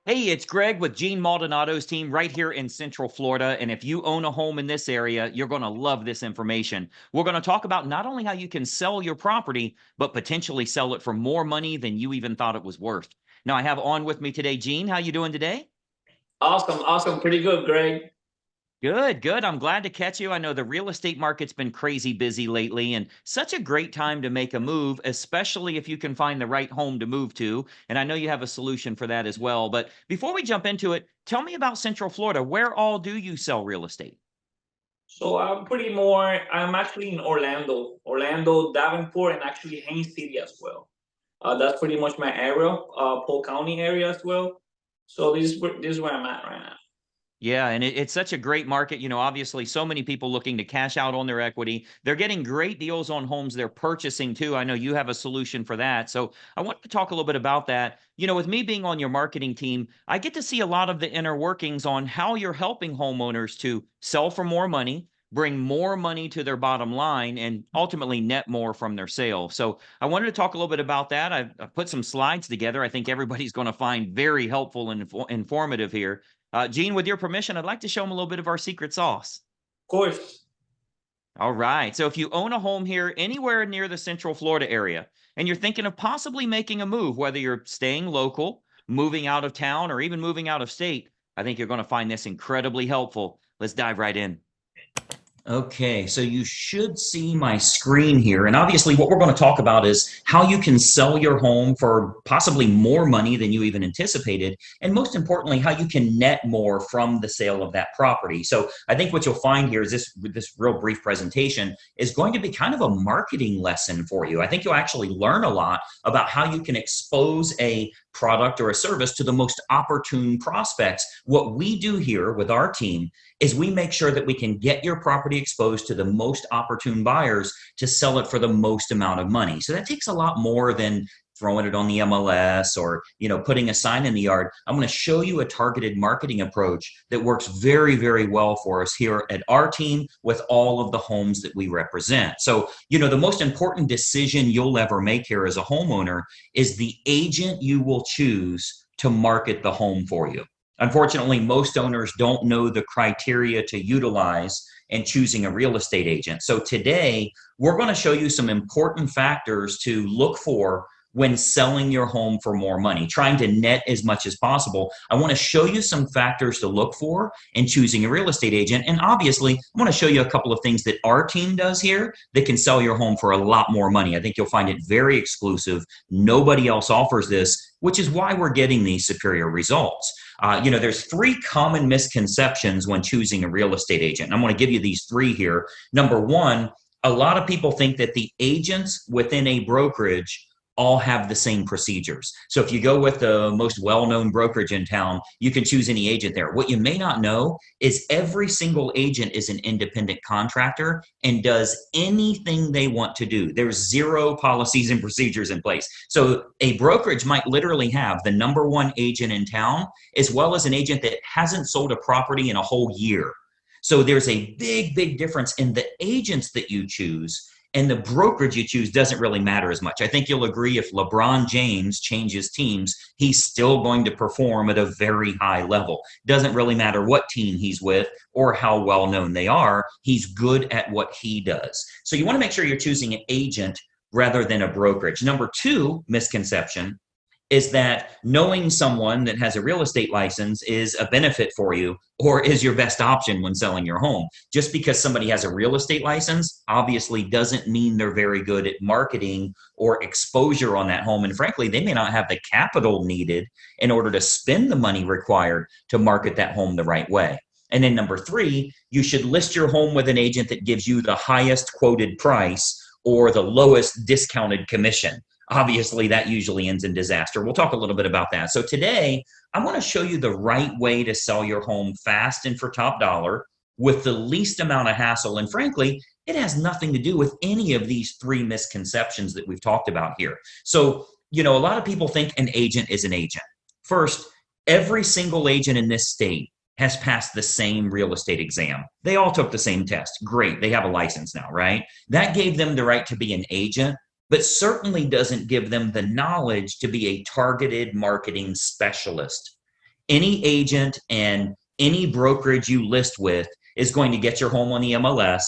Hey, it's Greg with Jean Maldonado's team right here in Central Florida. And if you own a home in this area, you're going to love this information. We're going to talk about not only how you can sell your property, but potentially sell it for more money than you even thought it was worth. Now, I have on with me today, Jean. How you doing today? Awesome, awesome. Pretty good, Greg. Good, good. I'm glad to catch you. I know the real estate market's been crazy busy lately and such a great time to make a move, especially if you can find the right home to move to. And I know you have a solution for that as well. But before we jump into it, tell me about Central Florida. Where all do you sell real estate? I'm actually in Orlando, Davenport, and actually Haines City as well. That's pretty much my area, Polk County area as well. So this is where I'm at right now. Yeah, and it's such a great market. Obviously, so many people looking to cash out on their equity. They're getting great deals on homes they're purchasing too. I know you have a solution for that. So I want to talk a little bit about that. With me being on your marketing team, I get to see a lot of the inner workings on how you're helping homeowners to sell for more money, bring more money to their bottom line, and ultimately net more from their sale. So I wanted to talk a little bit about that. I've put some slides together. I think everybody's going to find very helpful and informative here. Gene, with your permission, I'd like to show them a little bit of our secret sauce. Of course. All right. So if you own a home here anywhere near the Central Florida area, and you're thinking of possibly making a move, whether you're staying local, moving out of town, or even moving out of state, I think you're going to find this incredibly helpful. Let's dive right in. Okay, so you should see my screen here. And obviously, what we're going to talk about is how you can sell your home for possibly more money than you even anticipated. And most importantly, how you can net more from the sale of that property. So I think what you'll find here is this real brief presentation is going to be kind of a marketing lesson for you. I think you'll actually learn a lot about how you can expose a product or a service to the most opportune prospects. What we do here with our team is we make sure that we can get your property exposed to the most opportune buyers to sell it for the most amount of money. So that takes a lot more than throwing it on the MLS or putting a sign in the yard. I'm going to show you a targeted marketing approach that works very, very well for us here at our team with all of the homes that we represent. So the most important decision you'll ever make here as a homeowner is the agent you will choose to market the home for you. Unfortunately, most owners don't know the criteria to utilize in choosing a real estate agent. So today, we're going to show you some important factors to look for when selling your home for more money, trying to net as much as possible. I want to show you some factors to look for in choosing a real estate agent. And obviously, I want to show you a couple of things that our team does here that can sell your home for a lot more money. I think you'll find it very exclusive. Nobody else offers this, which is why we're getting these superior results. There's three common misconceptions when choosing a real estate agent. And I'm going to give you these three here. Number one, a lot of people think that the agents within a brokerage all have the same procedures. So if you go with the most well-known brokerage in town, you can choose any agent there. What you may not know is every single agent is an independent contractor and does anything they want to do. There's zero policies and procedures in place. So a brokerage might literally have the number one agent in town, as well as an agent that hasn't sold a property in a whole year. So there's a big, big difference in the agents that you choose, and the brokerage you choose doesn't really matter as much. I think you'll agree if LeBron James changes teams, he's still going to perform at a very high level. Doesn't really matter what team he's with or how well known they are. He's good at what he does. So you want to make sure you're choosing an agent rather than a brokerage. Number two misconception is that knowing someone that has a real estate license is a benefit for you or is your best option when selling your home. Just because somebody has a real estate license obviously doesn't mean they're very good at marketing or exposure on that home. And frankly, they may not have the capital needed in order to spend the money required to market that home the right way. And then number three, you should list your home with an agent that gives you the highest quoted price or the lowest discounted commission. Obviously, that usually ends in disaster. We'll talk a little bit about that. So today, I want to show you the right way to sell your home fast and for top dollar with the least amount of hassle. And frankly, it has nothing to do with any of these three misconceptions that we've talked about here. So, a lot of people think an agent is an agent. First, every single agent in this state has passed the same real estate exam. They all took the same test. Great. They have a license now, right? That gave them the right to be an agent, but certainly doesn't give them the knowledge to be a targeted marketing specialist. Any agent and any brokerage you list with is going to get your home on the MLS.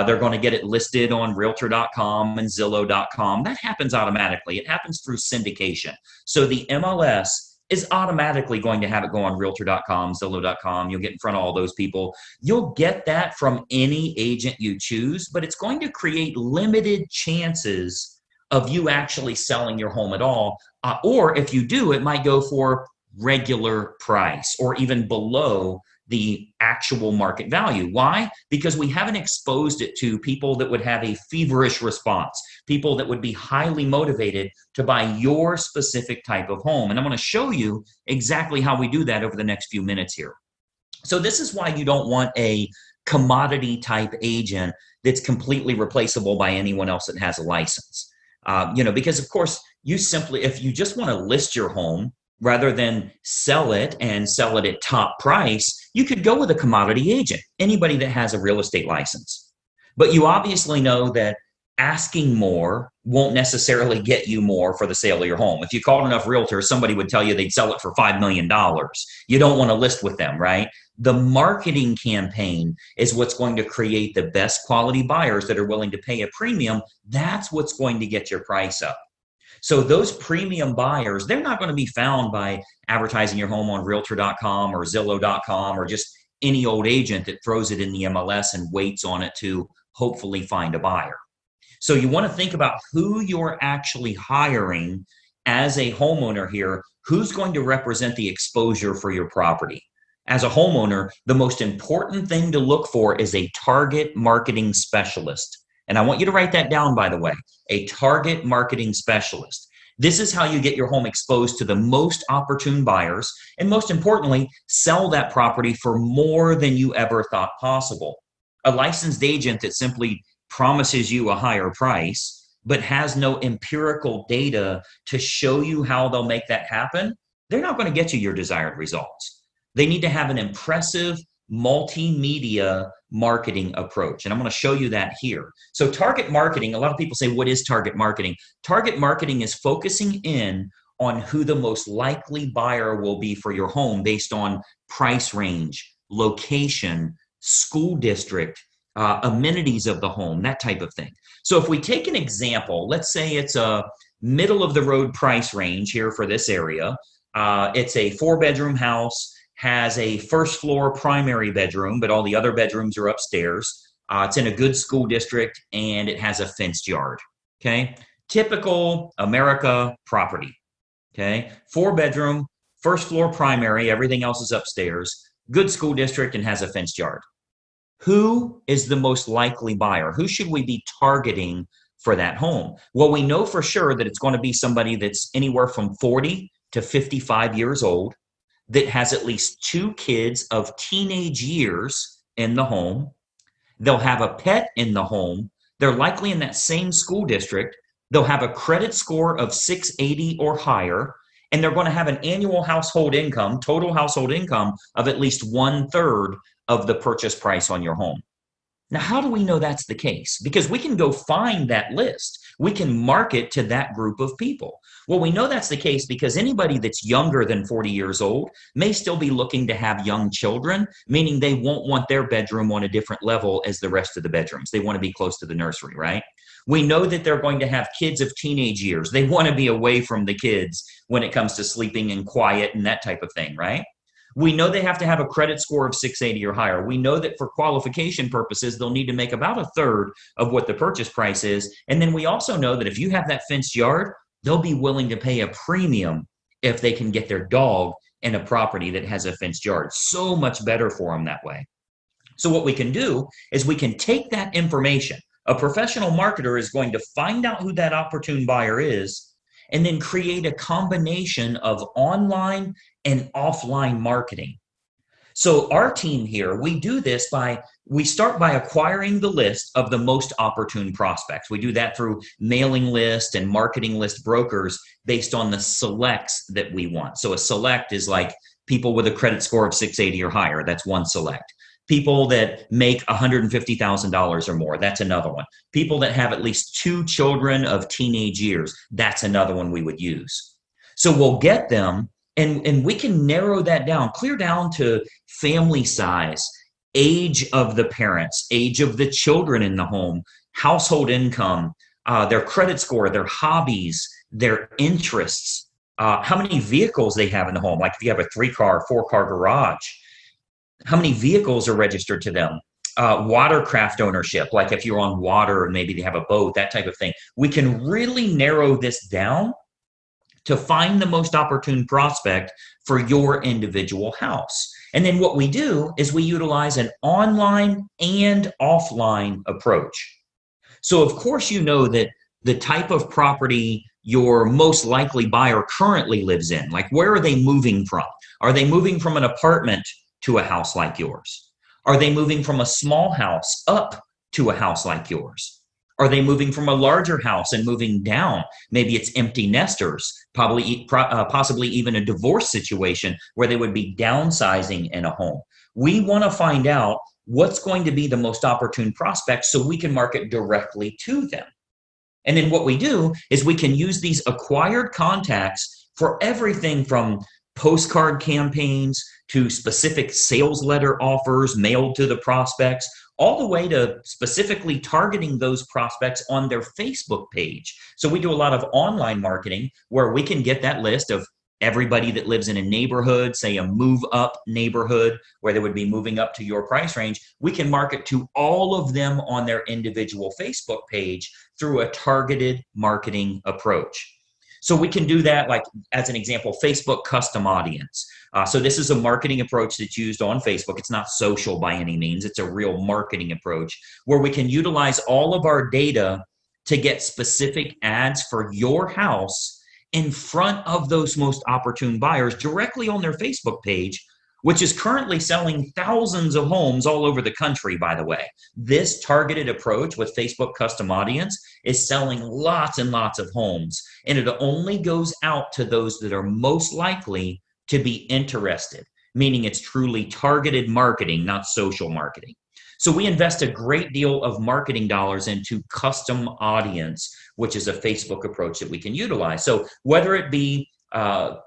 They're going to get it listed on realtor.com and zillow.com. That happens automatically. It happens through syndication. So the MLS is automatically going to have it go on realtor.com, zillow.com. You'll get in front of all those people. You'll get that from any agent you choose, but it's going to create limited chances of you actually selling your home at all. Or if you do, it might go for regular price or even below the actual market value. Why? Because we haven't exposed it to people that would have a feverish response, people that would be highly motivated to buy your specific type of home. And I'm going to show you exactly how we do that over the next few minutes here. So this is why you don't want a commodity type agent that's completely replaceable by anyone else that has a license. Because of course, if you just want to list your home rather than sell it and sell it at top price, you could go with a commodity agent, anybody that has a real estate license. But you obviously know that asking more won't necessarily get you more for the sale of your home. If you called enough realtors, somebody would tell you they'd sell it for $5 million. You don't want to list with them, right? The marketing campaign is what's going to create the best quality buyers that are willing to pay a premium. That's what's going to get your price up. So those premium buyers, they're not going to be found by advertising your home on realtor.com or zillow.com or just any old agent that throws it in the MLS and waits on it to hopefully find a buyer. So you want to think about who you're actually hiring as a homeowner here, who's going to represent the exposure for your property. As a homeowner, the most important thing to look for is a target marketing specialist. And I want you to write that down, by the way, a target marketing specialist. This is how you get your home exposed to the most opportune buyers, and most importantly, sell that property for more than you ever thought possible. A licensed agent that simply promises you a higher price, but has no empirical data to show you how they'll make that happen, they're not going to get you your desired results. They need to have an impressive multimedia marketing approach. And I'm going to show you that here. So target marketing, a lot of people say, what is target marketing? Target marketing is focusing in on who the most likely buyer will be for your home based on price range, location, school district, amenities of the home, that type of thing. So if we take an example, let's say it's a middle of the road price range here for this area. It's a 4-bedroom house, has a first floor primary bedroom, but all the other bedrooms are upstairs. It's in a good school district and it has a fenced yard. Okay. Typical America property. Okay. 4-bedroom, first floor primary, everything else is upstairs, good school district and has a fenced yard. Who is the most likely buyer? Who should we be targeting for that home? Well, we know for sure that it's going to be somebody that's anywhere from 40 to 55 years old, that has at least 2 kids of teenage years in the home. They'll have a pet in the home. They're likely in that same school district. They'll have a credit score of 680 or higher, and they're going to have an annual household income, total household income of at least 1/3 of the purchase price on your home. Now, how do we know that's the case? Because we can go find that list. We can market to that group of people. Well, we know that's the case because anybody that's younger than 40 years old may still be looking to have young children, meaning they won't want their bedroom on a different level as the rest of the bedrooms. They want to be close to the nursery, right? We know that they're going to have kids of teenage years. They want to be away from the kids when it comes to sleeping and quiet and that type of thing, right? We know they have to have a credit score of 680 or higher. We know that for qualification purposes, they'll need to make about 1/3 of what the purchase price is. And then we also know that if you have that fenced yard, they'll be willing to pay a premium if they can get their dog in a property that has a fenced yard. So much better for them that way. So what we can do is we can take that information. A professional marketer is going to find out who that opportune buyer is and then create a combination of online and offline marketing. So our team here, we do this we start by acquiring the list of the most opportune prospects. We do that through mailing list and marketing list brokers based on the selects that we want. So a select is like people with a credit score of 680 or higher. That's one select. People that make $150,000 or more, that's another one. People that have at least 2 children of teenage years, that's another one we would use. So we'll get them And we can narrow that down, clear down to family size, age of the parents, age of the children in the home, household income, their credit score, their hobbies, their interests, how many vehicles they have in the home. Like if you have a 3-car, 4-car garage, how many vehicles are registered to them? Watercraft ownership, like if you're on water and maybe they have a boat, that type of thing. We can really narrow this down to find the most opportune prospect for your individual house. And then what we do is we utilize an online and offline approach. So of course, you know that the type of property your most likely buyer currently lives in, like where are they moving from? Are they moving from an apartment to a house like yours? Are they moving from a small house up to a house like yours? Are they moving from a larger house and moving down? Maybe it's empty nesters, possibly even a divorce situation where they would be downsizing in a home. We want to find out what's going to be the most opportune prospect so we can market directly to them. And then what we do is we can use these acquired contacts for everything from postcard campaigns to specific sales letter offers mailed to the prospects, all the way to specifically targeting those prospects on their Facebook page. So we do a lot of online marketing where we can get that list of everybody that lives in a neighborhood, say a move up neighborhood where they would be moving up to your price range. We can market to all of them on their individual Facebook page through a targeted marketing approach. So we can do that, like as an example, Facebook custom audience. So this is a marketing approach that's used on Facebook. It's not social by any means. It's a real marketing approach where we can utilize all of our data to get specific ads for your house in front of those most opportune buyers directly on their Facebook page, which is currently selling thousands of homes all over the country, by the way. This targeted approach with Facebook custom audience is selling lots and lots of homes, and it only goes out to those that are most likely to be interested, meaning it's truly targeted marketing, not social marketing. So we invest a great deal of marketing dollars into custom audience, which is a Facebook approach that we can utilize. So whether it be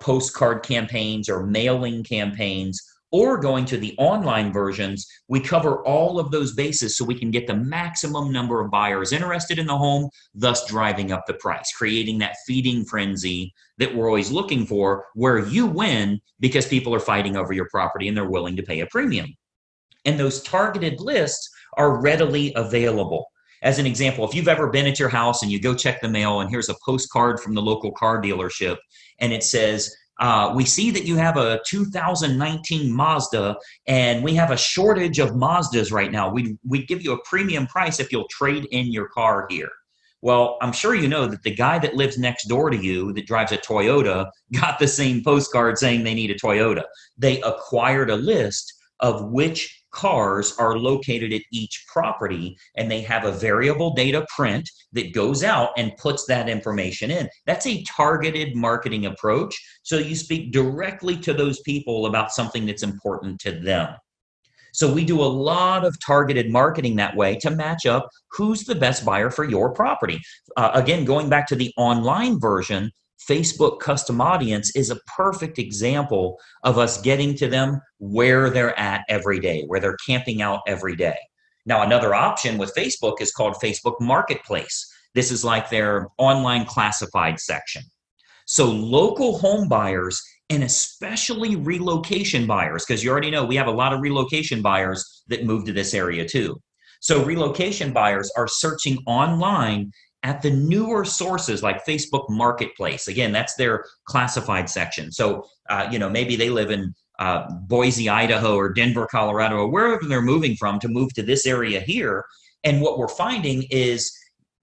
postcard campaigns or mailing campaigns or going to the online versions, we cover all of those bases so we can get the maximum number of buyers interested in the home, thus driving up the price, creating that feeding frenzy that we're always looking for, where you win because people are fighting over your property and they're willing to pay a premium. And those targeted lists are readily available. As an example, if you've ever been at your house and you go check the mail and here's a postcard from the local car dealership and it says, we see that you have a 2019 Mazda and we have a shortage of Mazdas right now. We'd give you a premium price if you'll trade in your car here. Well, I'm sure you know that the guy that lives next door to you that drives a Toyota got the same postcard saying they need a Toyota. They acquired a list of which cars are located at each property, and they have a variable data print that goes out and puts that information in. That's a targeted marketing approach. So you speak directly to those people about something that's important to them. So we do a lot of targeted marketing that way to match up who's the best buyer for your property. Again, going back to the online version, Facebook custom audience is a perfect example of us getting to them where they're at every day, where they're camping out every day. Now, another option with Facebook is called Facebook Marketplace. This is like their online classified section. So local home buyers and especially relocation buyers, because you already know we have a lot of relocation buyers that move to this area too. So relocation buyers are searching online at the newer sources like Facebook Marketplace. Again, that's their classified section. So, maybe they live in Boise, Idaho, or Denver, Colorado, or wherever they're moving from to move to this area here. And what we're finding is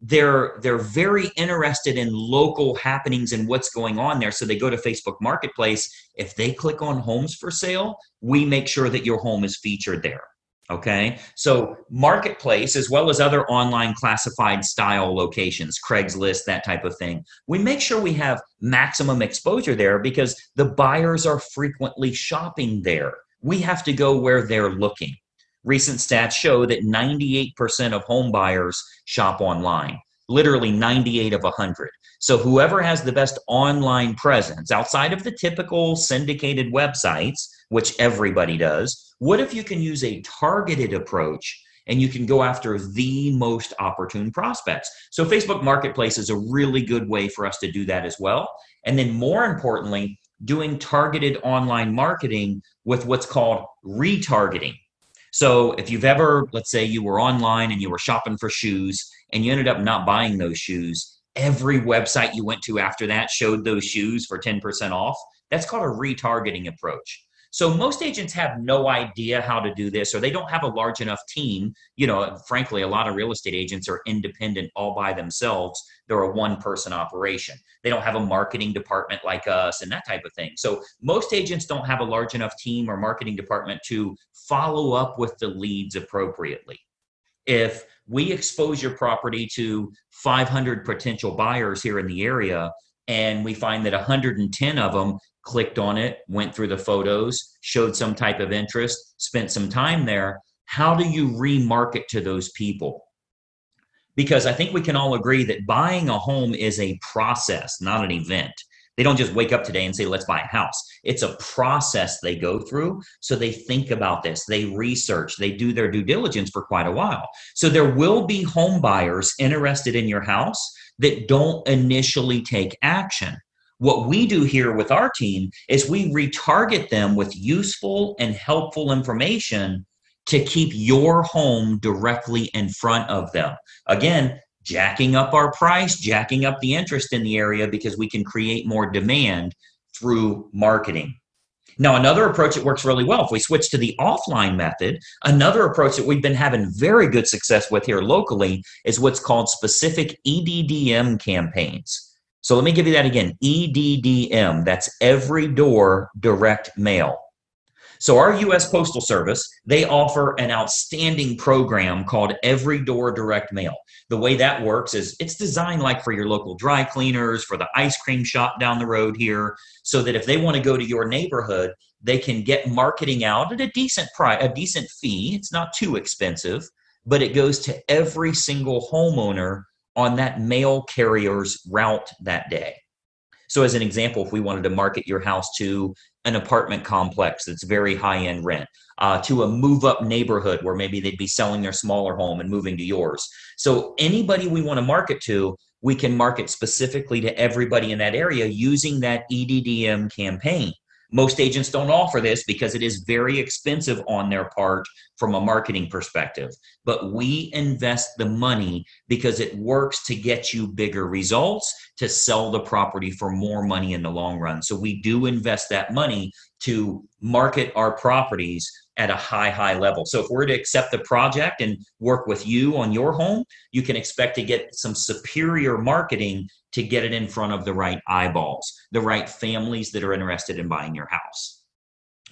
they're very interested in local happenings and what's going on there. So they go to Facebook Marketplace. If they click on homes for sale, we make sure that your home is featured there. Okay, so Marketplace, as well as other online classified style locations, Craigslist, that type of thing, we make sure we have maximum exposure there because the buyers are frequently shopping there. We have to go where they're looking. Recent stats show that 98% of home buyers shop online, literally 98 of 100. So whoever has the best online presence outside of the typical syndicated websites, which everybody does, what if you can use a targeted approach and you can go after the most opportune prospects? So Facebook Marketplace is a really good way for us to do that as well. And then more importantly, doing targeted online marketing with what's called retargeting. So if you've ever, let's say you were online and you were shopping for shoes and you ended up not buying those shoes, every website you went to after that showed those shoes for 10% off. That's called a retargeting approach. So most agents have no idea how to do this, or they don't have a large enough team. You know, frankly, a lot of real estate agents are independent all by themselves. They're a one-person operation. They don't have a marketing department like us and that type of thing. So most agents don't have a large enough team or marketing department to follow up with the leads appropriately. If we expose your property to 500 potential buyers here in the area, and we find that 110 of them clicked on it, went through the photos, showed some type of interest, spent some time there, how do you remarket to those people? Because I think we can all agree that buying a home is a process, not an event. They don't just wake up today and say, let's buy a house. It's a process they go through. So they think about this, they research, they do their due diligence for quite a while. So there will be home buyers interested in your house that don't initially take action. What we do here with our team is we retarget them with useful and helpful information to keep your home directly in front of them. Again, jacking up our price, jacking up the interest in the area because we can create more demand through marketing. Now, another approach that works really well, if we switch to the offline method, another approach that we've been having very good success with here locally is what's called specific EDDM campaigns. So let me give you that again, EDDM, that's every door direct mail. So our U.S. Postal Service, they offer an outstanding program called Every Door Direct Mail. The way that works is it's designed like for your local dry cleaners, for the ice cream shop down the road here, so that if they want to go to your neighborhood, they can get marketing out at a decent price, a decent fee. It's not too expensive, but it goes to every single homeowner on that mail carrier's route that day. So as an example, if we wanted to market your house to an apartment complex that's very high-end rent, to a move-up neighborhood where maybe they'd be selling their smaller home and moving to yours. So anybody we want to market to, we can market specifically to everybody in that area using that EDDM campaign. Most agents don't offer this because it is very expensive on their part from a marketing perspective. But we invest the money because it works to get you bigger results, to sell the property for more money in the long run. So we do invest that money to market our properties at a high level. So if we're to accept the project and work with you on your home, you can expect to get some superior marketing to get it in front of the right eyeballs, the right families that are interested in buying your house.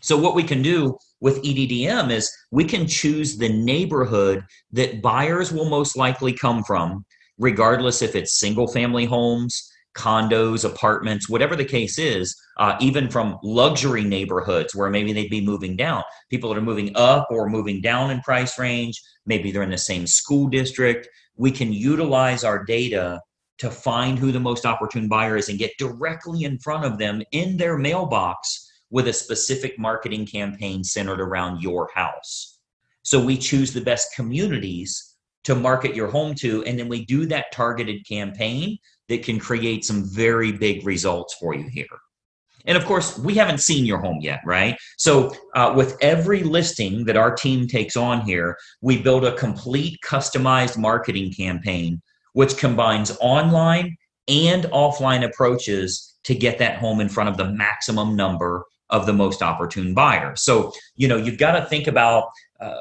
So what we can do with EDDM is we can choose the neighborhood that buyers will most likely come from, regardless if it's single family homes, condos, apartments, whatever the case is, even from luxury neighborhoods where maybe they'd be moving down. People that are moving up or moving down in price range, maybe they're in the same school district. We can utilize our data to find who the most opportune buyer is and get directly in front of them in their mailbox with a specific marketing campaign centered around your house. So we choose the best communities to market your home to, and then we do that targeted campaign that can create some very big results for you here. And of course, we haven't seen your home yet, right? So with every listing that our team takes on here, we build a complete customized marketing campaign which combines online and offline approaches to get that home in front of the maximum number of the most opportune buyers. So, you've got to think about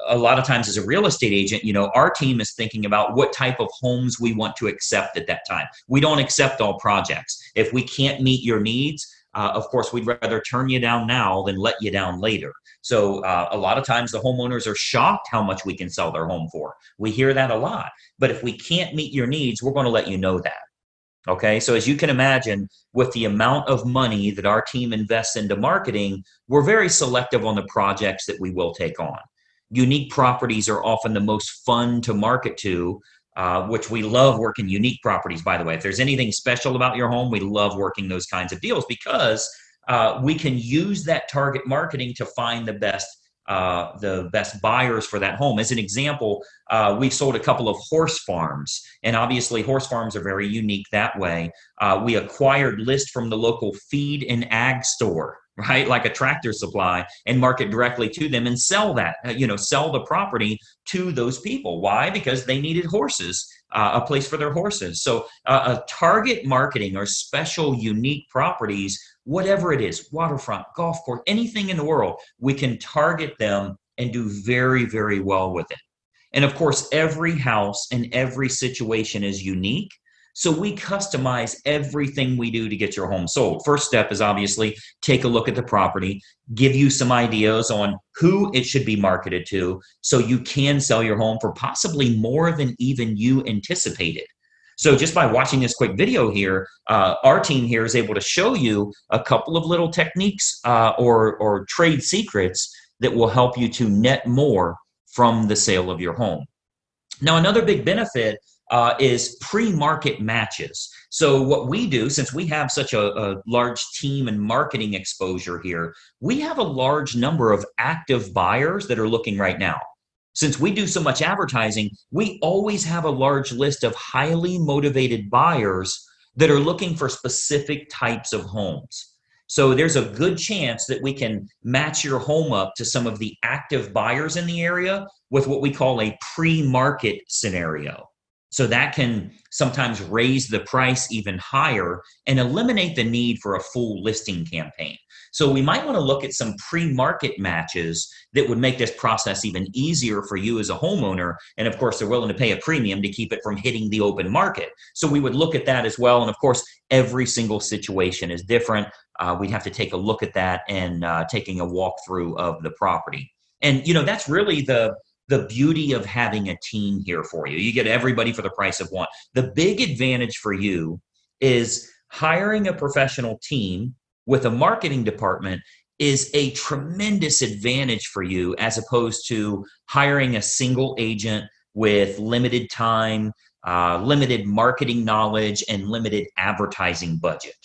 a lot of times as a real estate agent, our team is thinking about what type of homes we want to accept at that time. We don't accept all projects. If we can't meet your needs, of course, we'd rather turn you down now than let you down later. So a lot of times the homeowners are shocked how much we can sell their home for. We hear that a lot. But if we can't meet your needs, we're going to let you know that. Okay, so as you can imagine, with the amount of money that our team invests into marketing, we're very selective on the projects that we will take on. Unique properties are often the most fun to market to which we love working unique properties, by the way. If there's anything special about your home, we love working those kinds of deals because we can use that target marketing to find the best buyers for that home. As an example, we've sold a couple of horse farms, and obviously horse farms are very unique that way. We acquired list from the local feed and ag store, right? Like a Tractor Supply, and market directly to them and sell that, sell the property to those people. Why? Because they needed horses, a place for their horses. So a target marketing or special unique properties, whatever it is, waterfront, golf course, anything in the world, we can target them and do very, very well with it. And of course, every house and every situation is unique. So we customize everything we do to get your home sold. First step is obviously take a look at the property, give you some ideas on who it should be marketed to so you can sell your home for possibly more than even you anticipated. So just by watching this quick video here, our team here is able to show you a couple of little techniques or trade secrets that will help you to net more from the sale of your home. Now, another big benefit is pre-market matches. So what we do, since we have such a large team and marketing exposure here, we have a large number of active buyers that are looking right now. Since we do so much advertising, we always have a large list of highly motivated buyers that are looking for specific types of homes. So there's a good chance that we can match your home up to some of the active buyers in the area with what we call a pre-market scenario. So that can sometimes raise the price even higher and eliminate the need for a full listing campaign. So we might want to look at some pre-market matches that would make this process even easier for you as a homeowner. And of course, they're willing to pay a premium to keep it from hitting the open market. So we would look at that as well. And of course, every single situation is different. We'd have to take a look at that and taking a walkthrough of the property. And that's really the beauty of having a team here for you. You get everybody for the price of one. The big advantage for you is hiring a professional team with a marketing department is a tremendous advantage for you as opposed to hiring a single agent with limited time, limited marketing knowledge, and limited advertising budget.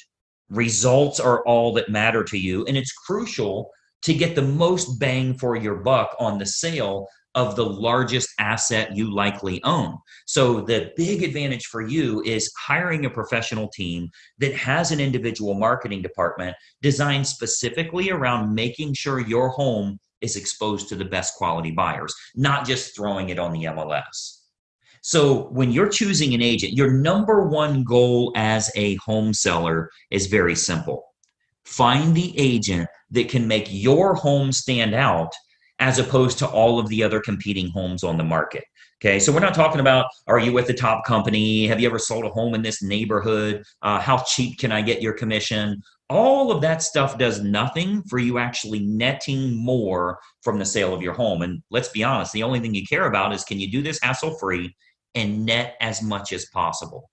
Results are all that matter to you, and it's crucial to get the most bang for your buck on the sale of the largest asset you likely own. So the big advantage for you is hiring a professional team that has an individual marketing department designed specifically around making sure your home is exposed to the best quality buyers, not just throwing it on the MLS. So when you're choosing an agent, your number one goal as a home seller is very simple. Find the agent that can make your home stand out as opposed to all of the other competing homes on the market. Okay, so we're not talking about, are you with the top company? Have you ever sold a home in this neighborhood? How cheap can I get your commission? All of that stuff does nothing for you actually netting more from the sale of your home. And let's be honest, the only thing you care about is, can you do this hassle-free and net as much as possible?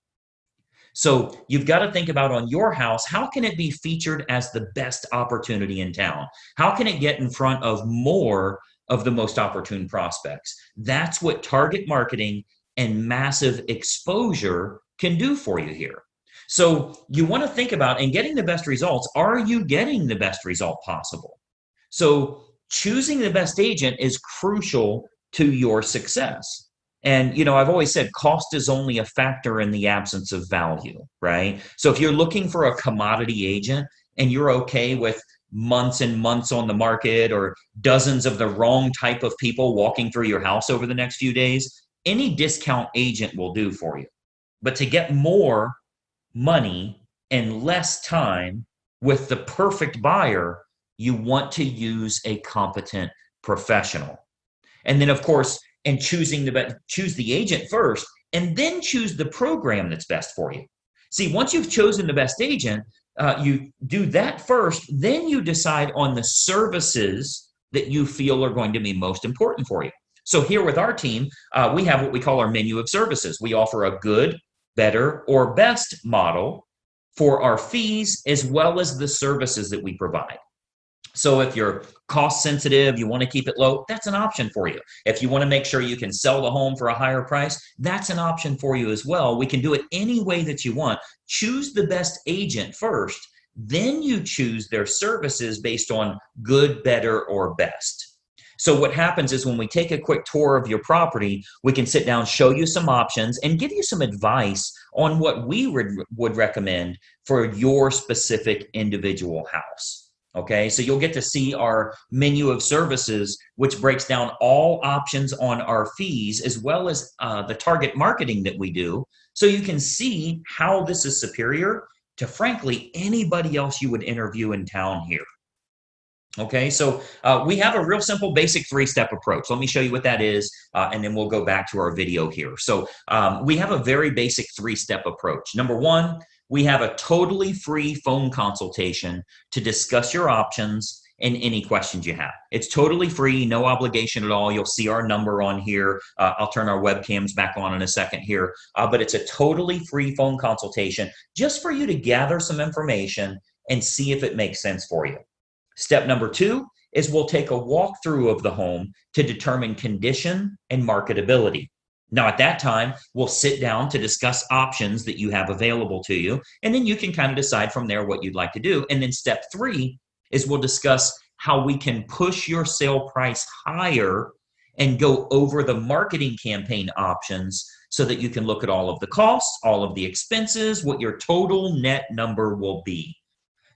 So you've got to think about, on your house, how can it be featured as the best opportunity in town? How can it get in front of more of the most opportune prospects? That's what target marketing and massive exposure can do for you here. So you want to think about, in getting the best results, are you getting the best result possible? So choosing the best agent is crucial to your success. And, I've always said cost is only a factor in the absence of value, right? So if you're looking for a commodity agent and you're okay with months and months on the market or dozens of the wrong type of people walking through your house over the next few days, any discount agent will do for you. But to get more money and less time with the perfect buyer, you want to use a competent professional. And then, of course, and choose the agent first, and then choose the program that's best for you. See, once you've chosen the best agent, you do that first, then you decide on the services that you feel are going to be most important for you. So here with our team, we have what we call our menu of services. We offer a good, better, or best model for our fees as well as the services that we provide. So if you're cost sensitive, you want to keep it low, that's an option for you. If you want to make sure you can sell the home for a higher price, that's an option for you as well. We can do it any way that you want. Choose the best agent first, then you choose their services based on good, better, or best. So what happens is when we take a quick tour of your property, we can sit down, show you some options, and give you some advice on what we would recommend for your specific individual house. Okay, so you'll get to see our menu of services, which breaks down all options on our fees, as well as the target marketing that we do. So you can see how this is superior to, frankly, anybody else you would interview in town here. Okay, so we have a real simple basic three-step approach. Let me show you what that is, and then we'll go back to our video here. So we have a very basic three-step approach. Number one, we have a totally free phone consultation to discuss your options and any questions you have. It's totally free, no obligation at all. You'll see our number on here. I'll turn our webcams back on in a second here, but it's a totally free phone consultation just for you to gather some information and see if it makes sense for you. Step number two is we'll take a walkthrough of the home to determine condition and marketability. Now, at that time, we'll sit down to discuss options that you have available to you, and then you can kind of decide from there what you'd like to do. And then step three is we'll discuss how we can push your sale price higher and go over the marketing campaign options so that you can look at all of the costs, all of the expenses, what your total net number will be.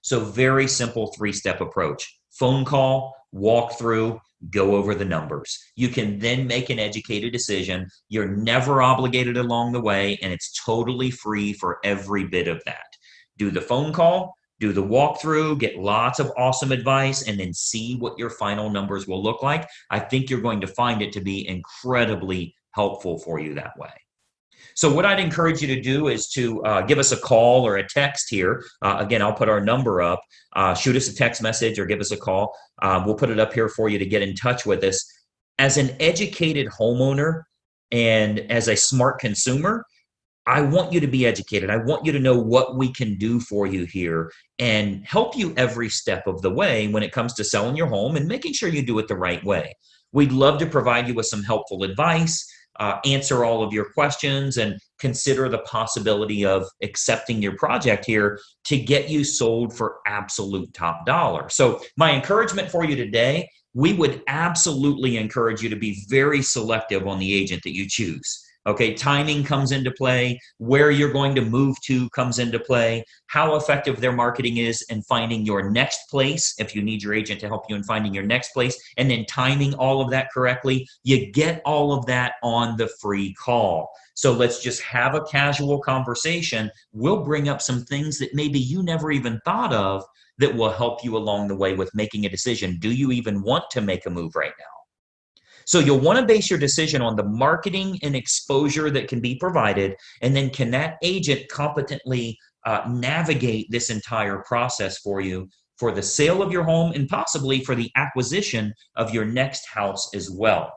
So very simple three-step approach. Phone call, walk through, go over the numbers. You can then make an educated decision. You're never obligated along the way, and it's totally free for every bit of that. Do the phone call, do the walkthrough, get lots of awesome advice, and then see what your final numbers will look like. I think you're going to find it to be incredibly helpful for you that way. So what I'd encourage you to do is to give us a call or a text here. Again, I'll put our number up. Shoot us a text message or give us a call. We'll put it up here for you to get in touch with us. As an educated homeowner and as a smart consumer, I want you to be educated. I want you to know what we can do for you here and help you every step of the way when it comes to selling your home and making sure you do it the right way. We'd love to provide you with some helpful advice, answer all of your questions, and consider the possibility of accepting your project here to get you sold for absolute top dollar. So my encouragement for you today, we would absolutely encourage you to be very selective on the agent that you choose. Okay, timing comes into play, where you're going to move to comes into play, how effective their marketing is in finding your next place, if you need your agent to help you in finding your next place, and then timing all of that correctly. You get all of that on the free call. So let's just have a casual conversation. We'll bring up some things that maybe you never even thought of that will help you along the way with making a decision. Do you even want to make a move right now? So you'll want to base your decision on the marketing and exposure that can be provided, and then can that agent competently navigate this entire process for you for the sale of your home and possibly for the acquisition of your next house as well.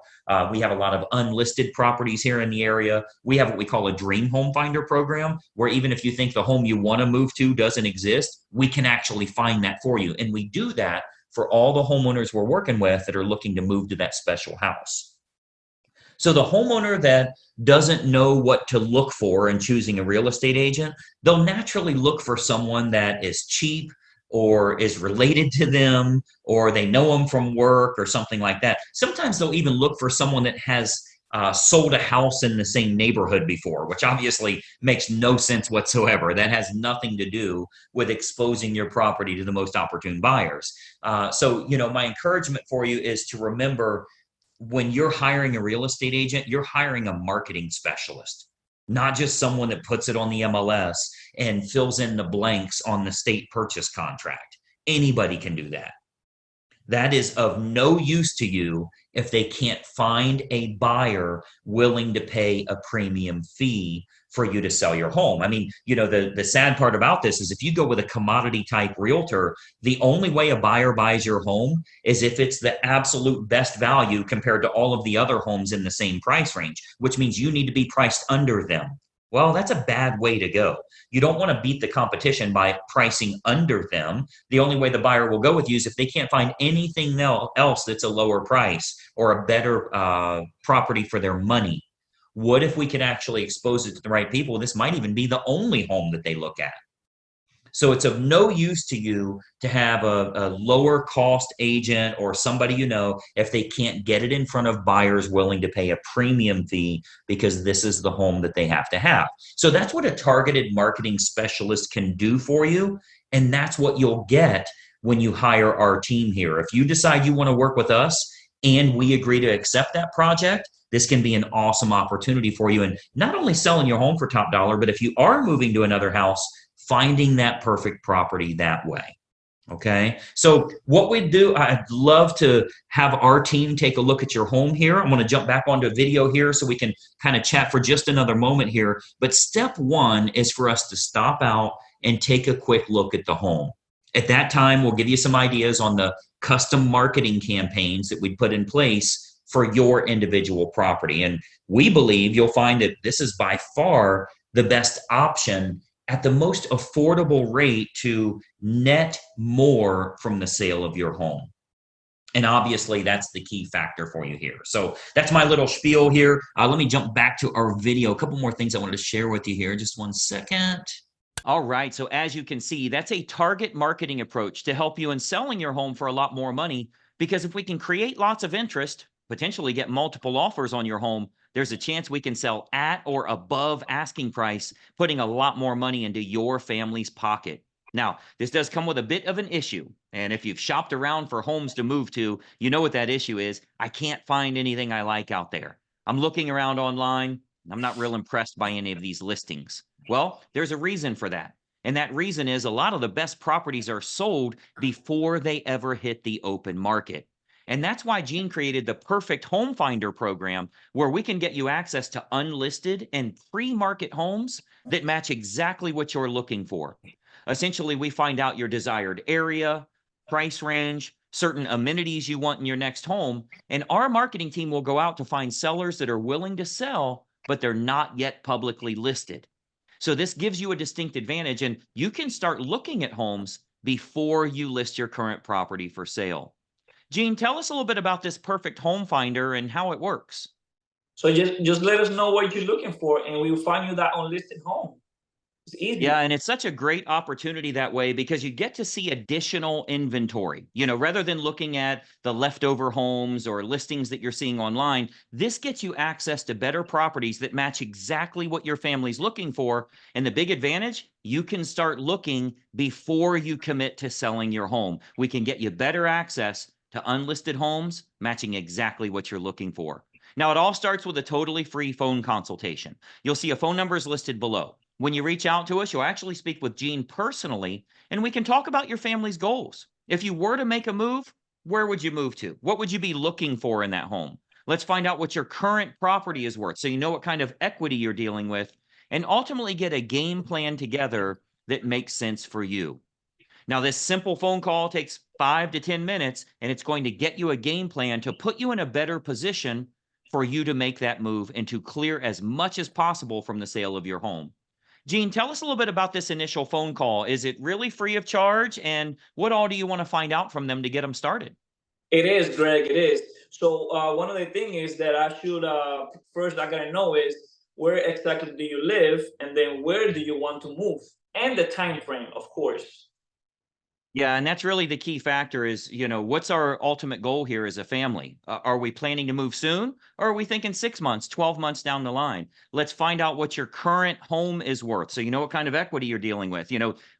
We have a lot of unlisted properties here in the area. We have what we call a dream home finder program, where even if you think the home you want to move to doesn't exist, we can actually find that for you. And we do that for all the homeowners we're working with that are looking to move to that special house. So the homeowner that doesn't know what to look for in choosing a real estate agent, they'll naturally look for someone that is cheap or is related to them, or they know them from work or something like that. Sometimes they'll even look for someone that has sold a house in the same neighborhood before, which obviously makes no sense whatsoever. That has nothing to do with exposing your property to the most opportune buyers. So, my encouragement for you is to remember, when you're hiring a real estate agent, you're hiring a marketing specialist, not just someone that puts it on the MLS and fills in the blanks on the state purchase contract. Anybody can do that. That is of no use to you if they can't find a buyer willing to pay a premium fee for you to sell your home. I mean, the sad part about this is if you go with a commodity type realtor, the only way a buyer buys your home is if it's the absolute best value compared to all of the other homes in the same price range, which means you need to be priced under them. Well, that's a bad way to go. You don't want to beat the competition by pricing under them. The only way the buyer will go with you is if they can't find anything else that's a lower price or a better property for their money. What if we could actually expose it to the right people? This might even be the only home that they look at. So it's of no use to you to have a lower cost agent or somebody you know if they can't get it in front of buyers willing to pay a premium fee because this is the home that they have to have. So that's what a targeted marketing specialist can do for you. And that's what you'll get when you hire our team here. If you decide you want to work with us and we agree to accept that project, this can be an awesome opportunity for you. And not only selling your home for top dollar, but if you are moving to another house, finding that perfect property that way. Okay. So what we do, I'd love to have our team take a look at your home here. I'm going to jump back onto a video here so we can kind of chat for just another moment here. But step one is for us to stop out and take a quick look at the home. At that time, we'll give you some ideas on the custom marketing campaigns that we put in place for your individual property. And we believe you'll find that this is by far the best option at the most affordable rate to net more from the sale of your home. And obviously, that's the key factor for you here. So that's my little spiel here. Let me jump back to our video. A couple more things I wanted to share with you here. Just one second. All right. So as you can see, that's a target marketing approach to help you in selling your home for a lot more money. Because if we can create lots of interest, potentially get multiple offers on your home, there's a chance we can sell at or above asking price, putting a lot more money into your family's pocket. Now, this does come with a bit of an issue. And if you've shopped around for homes to move to, you know what that issue is. I can't find anything I like out there. I'm looking around online. I'm not real impressed by any of these listings. Well, there's a reason for that. And that reason is a lot of the best properties are sold before they ever hit the open market. And that's why Gene created the Perfect Home Finder program, where we can get you access to unlisted and pre-market homes that match exactly what you're looking for. Essentially, we find out your desired area, price range, certain amenities you want in your next home, and our marketing team will go out to find sellers that are willing to sell, but they're not yet publicly listed. So this gives you a distinct advantage, and you can start looking at homes before you list your current property for sale. Gene, tell us a little bit about this Perfect Home Finder and how it works. So just let us know what you're looking for, and we will find you that unlisted home. It's Yeah, easy. and it's such a great opportunity that way because you get to see additional inventory. Rather than looking at the leftover homes or listings that you're seeing online, this gets you access to better properties that match exactly what your family's looking for. And the big advantage, you can start looking before you commit to selling your home. We can get you better access to unlisted homes matching exactly what you're looking for. Now, it all starts with a totally free phone consultation. You'll see a phone number is listed below. When you reach out to us, you'll actually speak with Gene personally, and we can talk about your family's goals. If you were to make a move, where would you move to? What would you be looking for in that home? Let's find out what your current property is worth so you know what kind of equity you're dealing with, and ultimately get a game plan together that makes sense for you. Now, this simple phone call takes 5 to 10 minutes, and it's going to get you a game plan to put you in a better position for you to make that move and to clear as much as possible from the sale of your home. Gene, tell us a little bit about this initial phone call. Is it really free of charge? And what all do you want to find out from them to get them started? It is, Greg. It is. So one of the things that I should first I gotta know is where exactly do you live, and then where do you want to move, and the time frame, of course. Yeah, and that's really the key factor is, what's our ultimate goal here as a family? Are we planning to move soon? Or are we thinking 6 months, 12 months down the line? Let's find out what your current home is worth. So you know what kind of equity you're dealing with.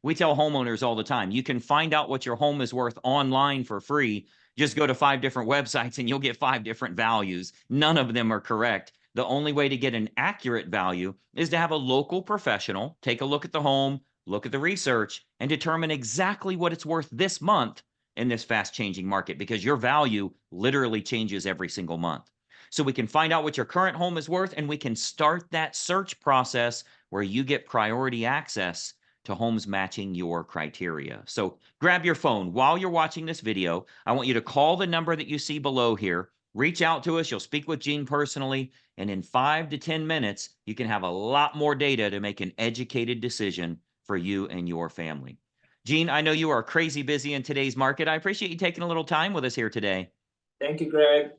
We tell homeowners all the time, you can find out what your home is worth online for free. Just go to 5 different websites and you'll get 5 different values. None of them are correct. The only way to get an accurate value is to have a local professional take a look at the home, look at the research, and determine exactly what it's worth this month in this fast changing market, because your value literally changes every single month. So we can find out what your current home is worth, and we can start that search process where you get priority access to homes matching your criteria. So grab your phone while you're watching this video. I want you to call the number that you see below here. Reach out to us. You'll speak with Gene personally. And in 5 to 10 minutes, you can have a lot more data to make an educated decision for you and your family. Gene, I know you are crazy busy in today's market. I appreciate you taking a little time with us here today. Thank you, Greg.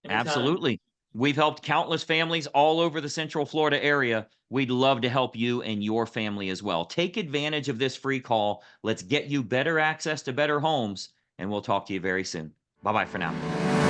Anytime. Absolutely. We've helped countless families all over the Central Florida area. We'd love to help you and your family as well. Take advantage of this free call. Let's get you better access to better homes, and we'll talk to you very soon. Bye bye for now.